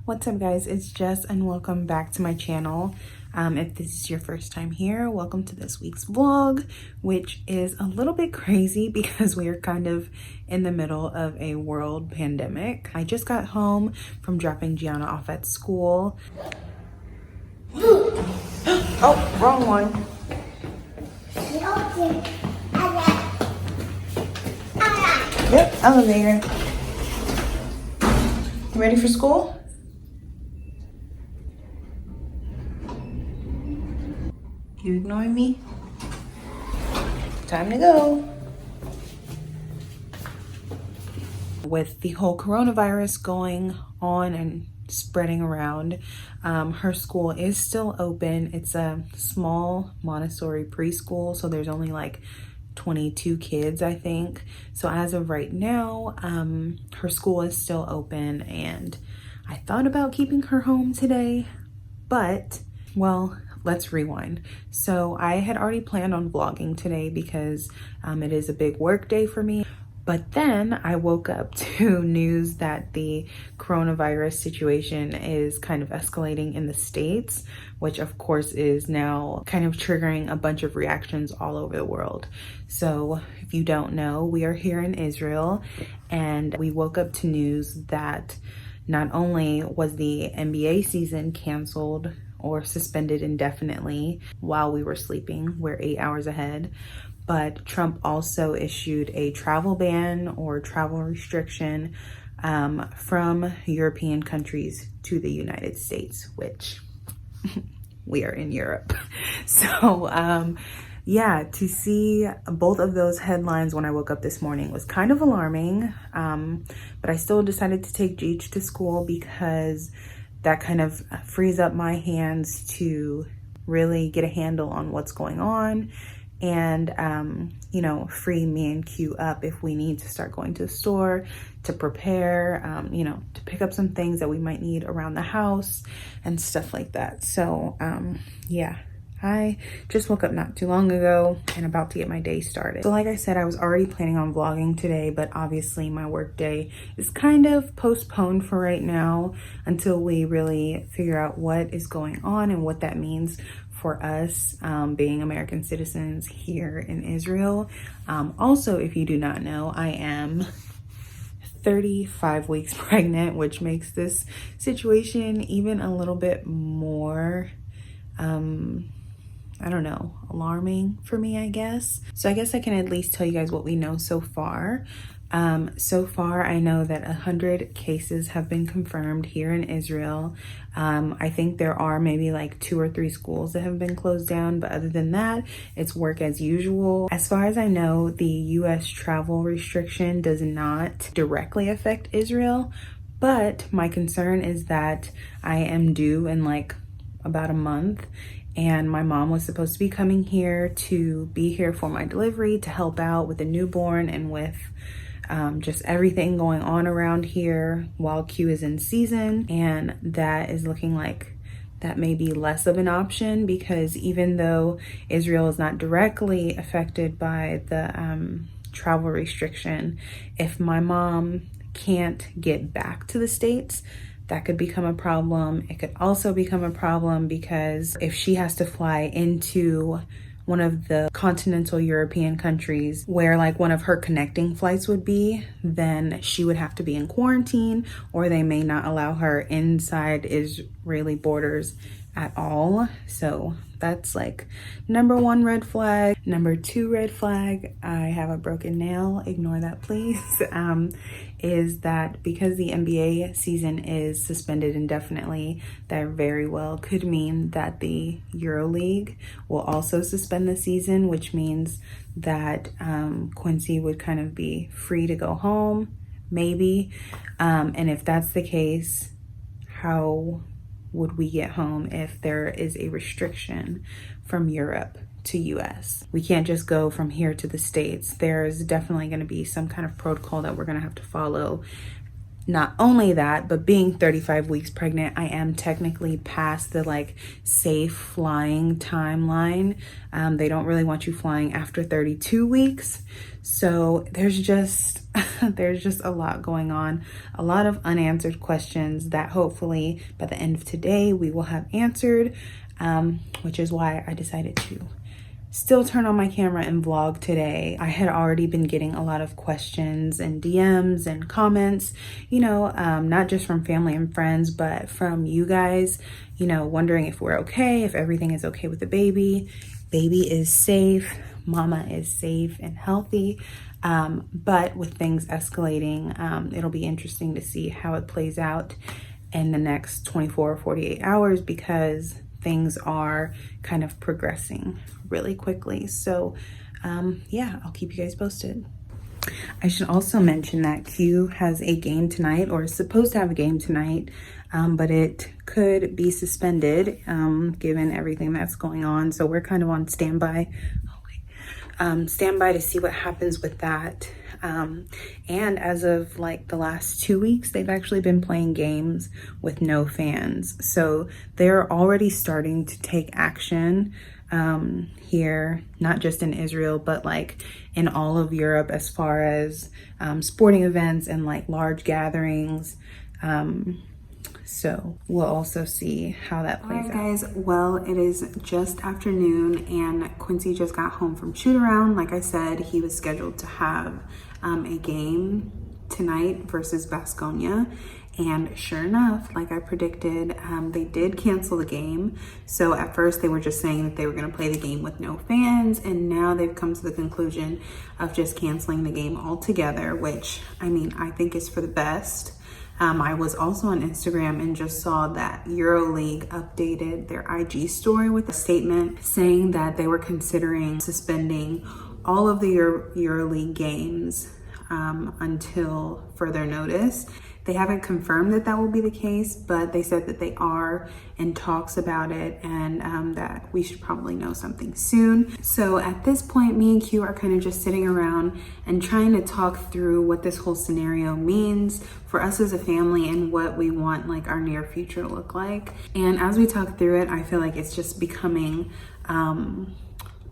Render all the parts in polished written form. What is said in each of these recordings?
What's up guys, it's Jess and welcome back to my channel. If this is your first time here, welcome to this week's vlog, which is a little bit crazy because we are kind of in the middle of a world pandemic. I just got home from dropping Gianna off at school. Oh, wrong one. Yep, elevator. You ready for school? You ignoring me? Time to go. With the whole coronavirus going on and spreading around, her school is still open. It's a small Montessori preschool, so there's only like 22 kids, I think. So as of right now, her school is still open, and I thought about keeping her home today, but well, let's rewind. So I had already planned on vlogging today because it is a big work day for me. But then I woke up to news that the coronavirus situation is kind of escalating in the States, which of course is now kind of triggering a bunch of reactions all over the world. So if you don't know, we are here in Israel, and we woke up to news that not only was the NBA season canceled or suspended indefinitely while we were sleeping, we're 8 hours ahead, but Trump also issued a travel ban or travel restriction from European countries to the United States, which we are in Europe. So yeah, to see both of those headlines when I woke up this morning was kind of alarming, but I still decided to take Jeech to school because that kind of frees up my hands to really get a handle on what's going on and, you know, free me and Q up if we need to start going to the store to prepare, you know, to pick up some things that we might need around the house and stuff like that. So, yeah. I just woke up not too long ago and about to get my day started. So like I said, I was already planning on vlogging today, but obviously my work day is kind of postponed for right now until we really figure out what is going on and what that means for us being American citizens here in Israel. Also, if you do not know, I am 35 weeks pregnant, which makes this situation even a little bit more I don't know, alarming for me, I guess. So I guess I can at least tell you guys what we know so far. So far, I know that 100 cases have been confirmed here in Israel. I think there are maybe like 2 or 3 schools that have been closed down, but other than that, it's work as usual. As far as I know, the US travel restriction does not directly affect Israel, but my concern is that I am due in like about a month, and my mom was supposed to be coming here to be here for my delivery to help out with the newborn and with just everything going on around here while Q is in season. And that is looking like that may be less of an option, because even though Israel is not directly affected by the travel restriction, if my mom can't get back to the States, that could become a problem. It could also become a problem because if she has to fly into one of the continental European countries where like one of her connecting flights would be, then she would have to be in quarantine, or they may not allow her inside Israeli borders at all. So that's like number 1 red flag. Number 2 red flag, I have a broken nail, ignore that please, is that because the NBA season is suspended indefinitely, that very well could mean that the EuroLeague will also suspend the season, which means that Quincy would kind of be free to go home, maybe. And if that's the case, how would we get home if there is a restriction from Europe to US? We can't just go from here to the States. There's definitely going to be some kind of protocol that we're going to have to follow Not only that, but being 35 weeks pregnant, I am technically past the like safe flying timeline. They don't really want you flying after 32 weeks. So there's just there's just a lot going on, a lot of unanswered questions that hopefully by the end of today we will have answered, which is why I decided to still turn on my camera and vlog today. I had already been getting a lot of questions and DMs and comments, you know, not just from family and friends, but from you guys, you know, wondering if we're okay, if everything is okay with the baby. Baby is safe, mama is safe and healthy. But with things escalating, it'll be interesting to see how it plays out in the next 24 or 48 hours because things are kind of progressing really quickly. So yeah, I'll keep you guys posted. I should also mention that Q has a game tonight, or is supposed to have a game tonight, but it could be suspended given everything that's going on. So we're kind of on standby. Standby to see what happens with that. And as of like the last 2 weeks, they've actually been playing games with no fans. So they're already starting to take action here, not just in Israel, but like in all of Europe as far as sporting events and like large gatherings. So we'll also see how that plays out. Guys, well, it is just afternoon and Quincy just got home from shoot around. Like I said, he was scheduled to have a game tonight versus Baskonia. And sure enough, like I predicted, they did cancel the game. So at first they were just saying that they were going to play the game with no fans. And now they've come to the conclusion of just canceling the game altogether, which I mean, I think is for the best. I was also on Instagram and just saw that EuroLeague updated their IG story with a statement saying that they were considering suspending all of the EuroLeague games until further notice. They haven't confirmed that that will be the case, but they said that they are in talks about it and that we should probably know something soon. So at this point, me and Q are kind of just sitting around and trying to talk through what this whole scenario means for us as a family and what we want like our near future to look like. And as we talk through it, I feel like it's just becoming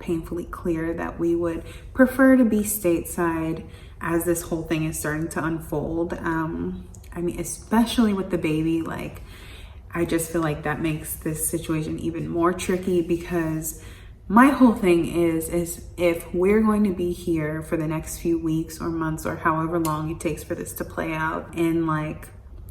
painfully clear that we would prefer to be stateside as this whole thing is starting to unfold. I mean, especially with the baby, like, I just feel like that makes this situation even more tricky because my whole thing is if we're going to be here for the next few weeks or months or however long it takes for this to play out in like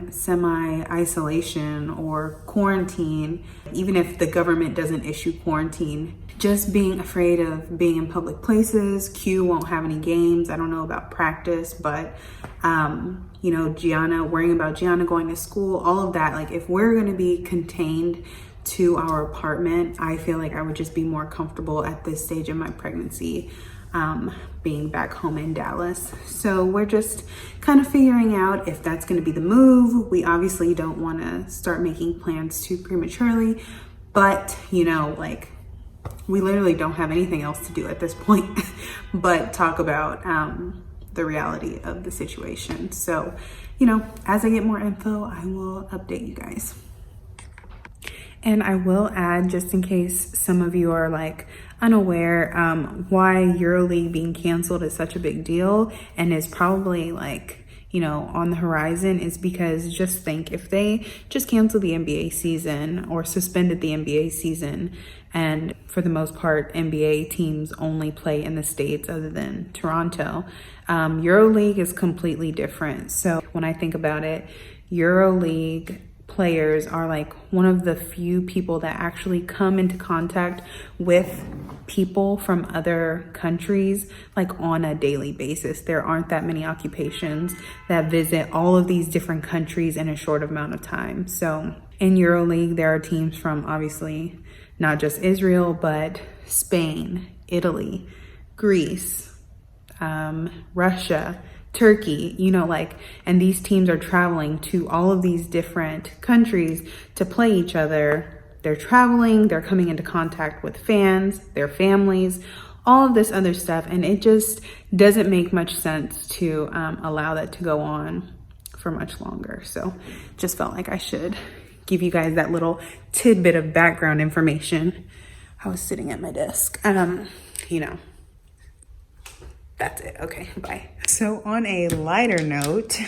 semi-isolation or quarantine, even if the government doesn't issue quarantine, just being afraid of being in public places. Q won't have any games. I don't know about practice, but you know, Gianna, worrying about Gianna going to school, all of that. Like if we're going to be contained to our apartment, I feel like I would just be more comfortable at this stage of my pregnancy being back home in Dallas. So we're just kind of figuring out if that's going to be the move. We obviously don't want to start making plans too prematurely, but you know, like we literally don't have anything else to do at this point but talk about the reality of the situation. So, you know, as I get more info, I will update you guys. And I will add, just in case some of you are like unaware, why EuroLeague being canceled is such a big deal and is probably like, you know, on the horizon, is because just think if they just canceled the NBA season or suspended the NBA season, and for the most part, NBA teams only play in the States other than Toronto. EuroLeague is completely different. So when I think about it, EuroLeague players are like one of the few people that actually come into contact with people from other countries like on a daily basis. There aren't that many occupations that visit all of these different countries in a short amount of time. So in EuroLeague, there are teams from obviously not just Israel, but Spain, Italy, Greece, Russia, Turkey, you know, like, and these teams are traveling to all of these different countries to play each other. They're traveling, they're coming into contact with fans, their families, all of this other stuff. And it just doesn't make much sense to allow that to go on for much longer. So just felt like I should give you guys that little tidbit of background information. I was sitting at my desk. You know, that's it. Okay, bye. So on a lighter note,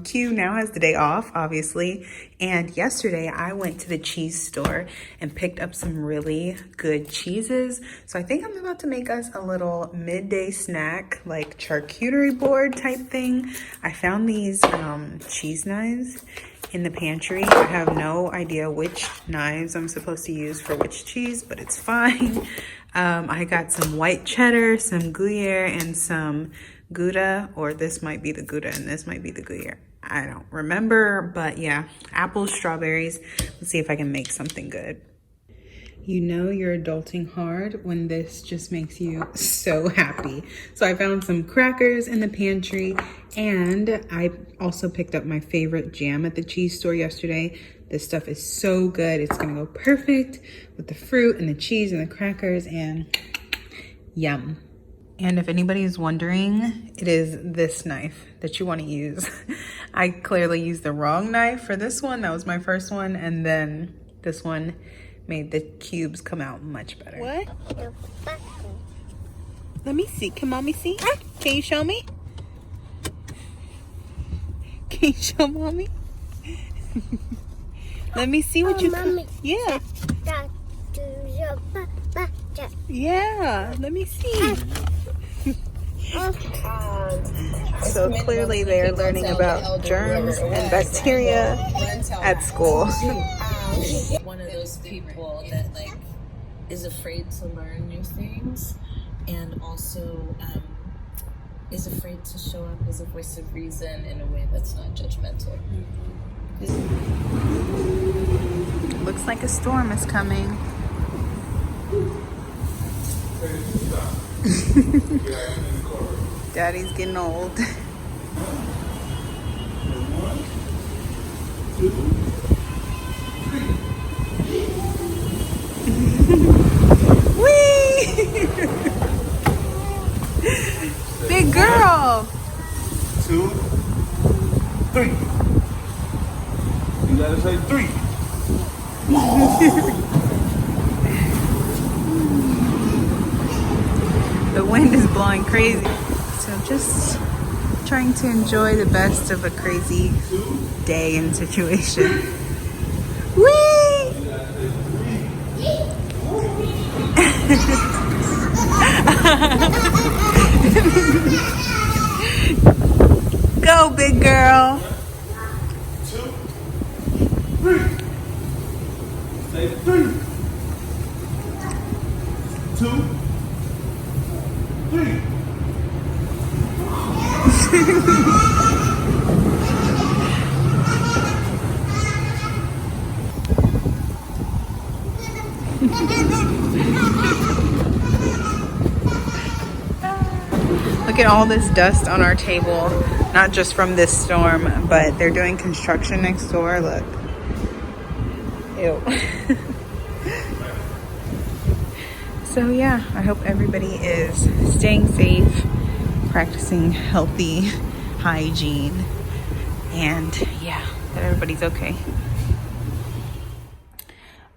Q now has the day off, obviously. And yesterday I went to the cheese store and picked up some really good cheeses. So I think I'm about to make us a little midday snack, like charcuterie board type thing. I found these cheese knives in the pantry. I have no idea which knives I'm supposed to use for which cheese, but it's fine. I got some white cheddar, some Gruyere, and some Gouda, or this might be the Gouda and this might be the Gruyere. I don't remember, but yeah, apples, strawberries. Let's see if I can make something good. You know you're adulting hard when this just makes you so happy. So I found some crackers in the pantry, and I also picked up my favorite jam at the cheese store yesterday. This stuff is so good. It's gonna go perfect with the fruit and the cheese and the crackers, and yum. And if anybody is wondering, it is this knife that you want to use. I clearly used the wrong knife for this one. That was my first one, and then this one made the cubes come out much better. What? Let me see. Can mommy see? Can you show me? Can you show mommy? Let me see what you can. Yeah. Yeah, let me see. So clearly they're learning about germs and bacteria at school. One of those people that like is afraid to learn new things, and also is afraid to show up as a voice of reason in a way that's not judgmental. Looks like a storm is coming. Daddy's getting old. 1, 2, 3. Whee! Big girl. 2, 3. You gotta say 3. The wind is blowing crazy. So just trying to enjoy the best of a crazy day and situation. Whee! Go, big girl. 1, 2, 3. Say 3. 2, 3. Look at all this dust on our table, not just from this storm, but they're doing construction next door. Look. Ew. So yeah, I hope everybody is staying safe, practicing healthy hygiene, and yeah, that everybody's okay.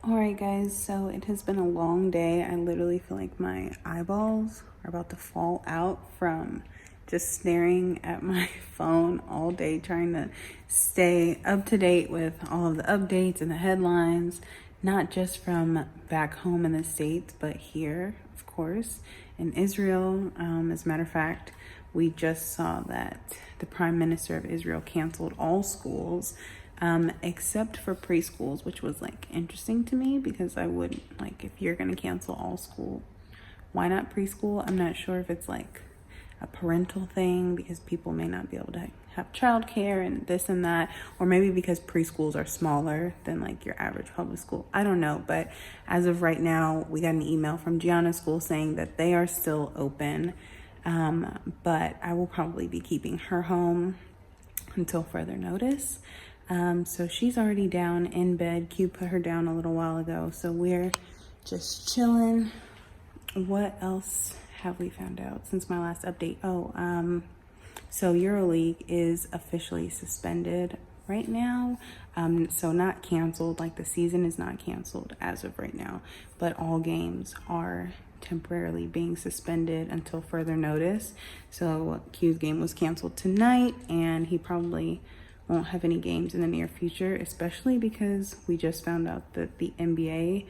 All right, guys, so it has been a long day. I literally feel like my eyeballs are about to fall out from just staring at my phone all day, trying to stay up to date with all of the updates and the headlines, not just from back home in the States, but here, of course, in Israel. As a matter of fact, we just saw that the Prime Minister of Israel canceled all schools except for preschools, which was like interesting to me, because I wouldn't, like, if you're gonna cancel all school, why not preschool? I'm not sure if it's like a parental thing because people may not be able to have childcare and this and that, or maybe because preschools are smaller than like your average public school. I don't know, but as of right now, we got an email from Gianna's school saying that they are still open, but I will probably be keeping her home until further notice. So she's already down in bed. Q put her down a little while ago, so we're just chilling. What else have we found out since my last update? So EuroLeague is officially suspended right now. So not canceled, like the season is not canceled as of right now, but all games are temporarily being suspended until further notice. So Q's game was canceled tonight, and he probably won't have any games in the near future, especially because we just found out that the NBA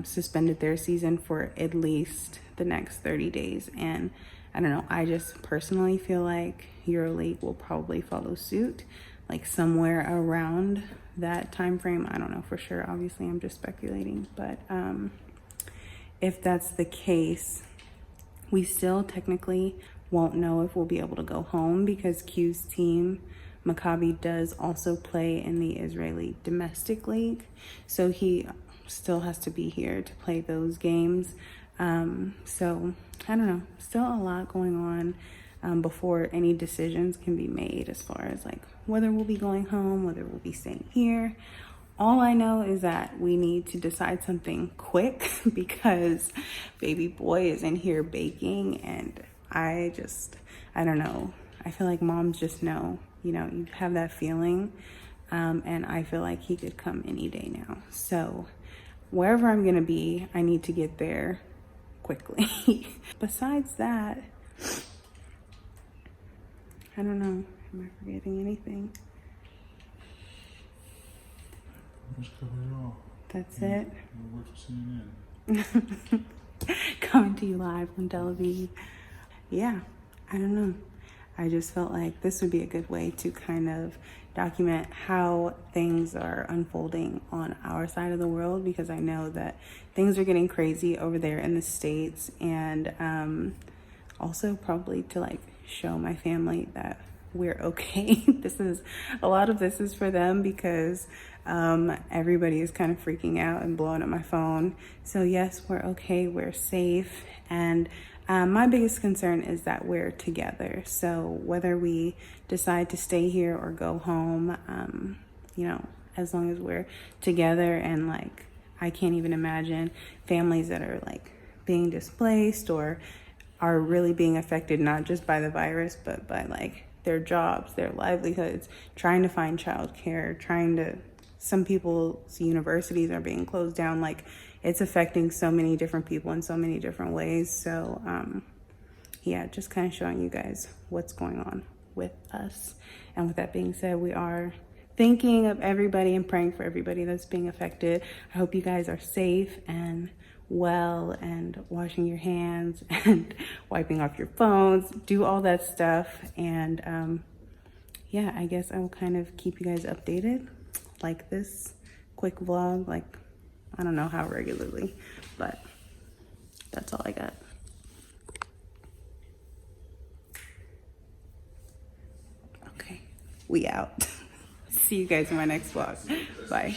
suspended their season for at least the next 30 days. And I don't know, I just personally feel like EuroLeague will probably follow suit, like somewhere around that time frame. I don't know for sure, obviously I'm just speculating, but if that's the case, we still technically won't know if we'll be able to go home, because Q's team Maccabi does also play in the Israeli domestic league, so he still has to be here to play those games. So I don't know, still a lot going on before any decisions can be made as far as like whether we'll be going home, whether we'll be staying here. All I know is that we need to decide something quick because baby boy is in here baking, and I don't know. I feel like moms just know, you know, you have that feeling, and I feel like he could come any day now. So wherever I'm gonna be, I need to get there quickly. Besides that, I don't know. Am I forgetting anything? Let's cover it all. That's it. We'll work for CNN. Coming to you live from Tel Aviv. Yeah, I don't know. I just felt like this would be a good way to kind of document how things are unfolding on our side of the world, because I know that things are getting crazy over there in the States, and also probably to like show my family that we're okay. A lot of this is for them, because everybody is kind of freaking out and blowing up my phone. So yes, we're okay, we're safe, and my biggest concern is that we're together. So whether we decide to stay here or go home, you know, as long as we're together. And like, I can't even imagine families that are like being displaced or are really being affected, not just by the virus, but by like their jobs, their livelihoods, trying to find childcare, some people's universities are being closed down. Like, it's affecting so many different people in so many different ways. So yeah, just kind of showing you guys what's going on with us. And with that being said, we are thinking of everybody and praying for everybody that's being affected. I hope you guys are safe and well, and washing your hands and wiping off your phones, do all that stuff. And yeah, I guess I will kind of keep you guys updated, like this quick vlog, like I don't know how regularly, but that's all I got. Okay, we out. See you guys in my next vlog. Bye.